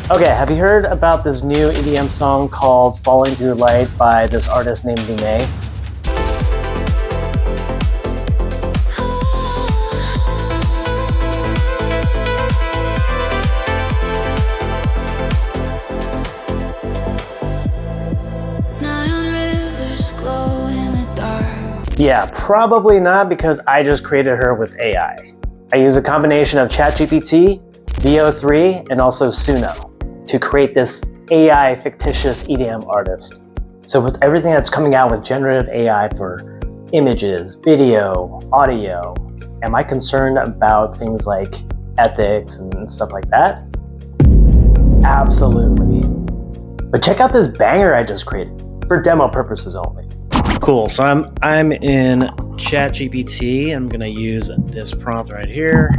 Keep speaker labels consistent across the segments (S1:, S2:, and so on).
S1: Okay, have you heard about this new EDM song called Falling Through Light by this artist named Lumae? Yeah, probably not, because I just created her with AI. I use a combination of ChatGPT, VO3, and also Suno to create this AI fictitious EDM artist. So with everything that's coming out with generative AI for images, video, audio, am I concerned about things like ethics and stuff like that? Absolutely. But check out this banger I just created, for demo purposes only. Cool, so I'm in ChatGPT. I'm gonna use this prompt right here.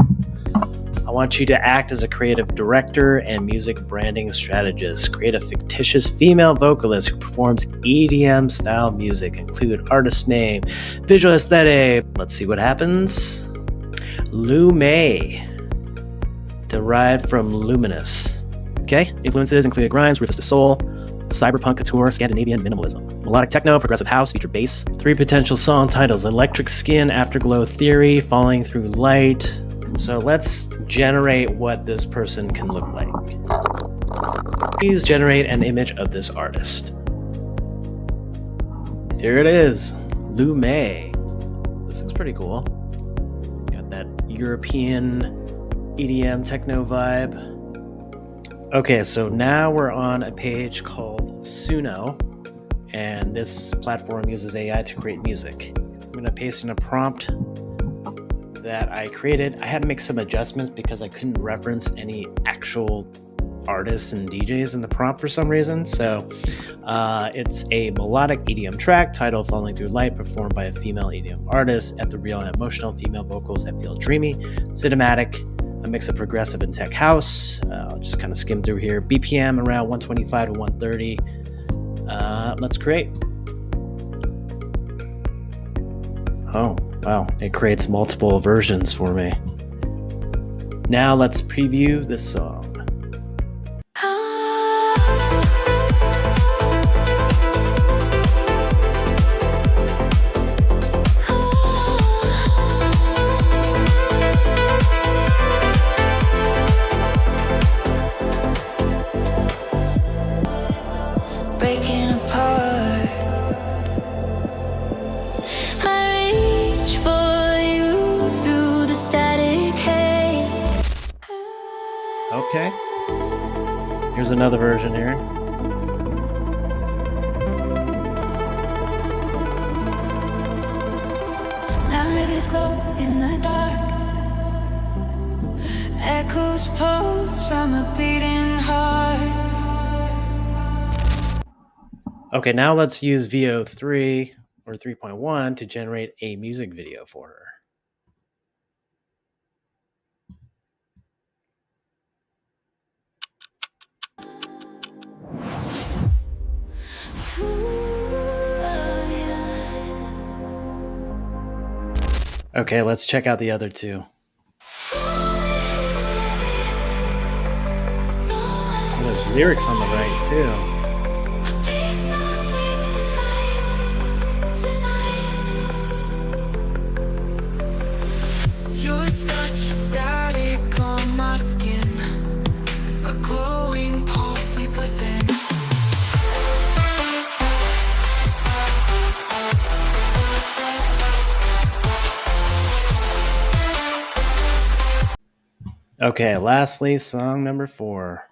S1: I want you to act as a creative director and music branding strategist. Create a fictitious female vocalist who performs EDM style music. Include artist name, visual aesthetic. Let's see what happens. Lumae, derived from luminous. Okay, influences include Grimes, Rufus Du Sol, cyberpunk couture, Scandinavian minimalism. Melodic techno, progressive house, feature bass. 3 potential song titles: Electric Skin, Afterglow Theory, Falling Through Light. So let's generate what this person can look like. Please generate an image of this artist. Here it is, Lumae. This looks pretty cool. Got that European EDM techno vibe. Okay, so now we're on a page called Suno, and this platform uses AI to create music. I'm gonna paste in a prompt that I created. I had to make some adjustments because I couldn't reference any actual artists and DJs in the prompt for some reason. So it's a melodic EDM track titled Falling Through Light, performed by a female EDM artist. At the real and emotional female vocals that feel dreamy, cinematic, a mix of progressive and tech house. I'll just kind of skim through here. BPM around 125 to 130. Let's create. Oh, wow. It creates multiple versions for me. Now let's preview this song.
S2: Breaking apart, I reach for you through the static haze.
S1: Okay. Here's another version here.
S2: Now rivers glow in the dark, echoes pulse from a beating heart.
S1: Okay, now let's use VO3 or 3.1 to generate a music video for her. Okay, let's check out the other two. Oh, there's lyrics on the right too.
S2: Your touch static on my skin, a glowing pulse deep within.
S1: Okay, lastly, song number 4.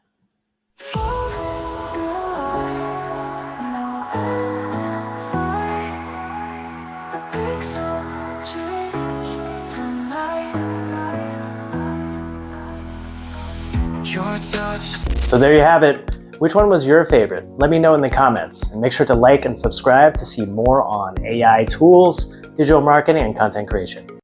S1: So there you have it. Which one was your favorite? Let me know in the comments, and make sure to like and subscribe to see more on AI tools, digital marketing, and content creation.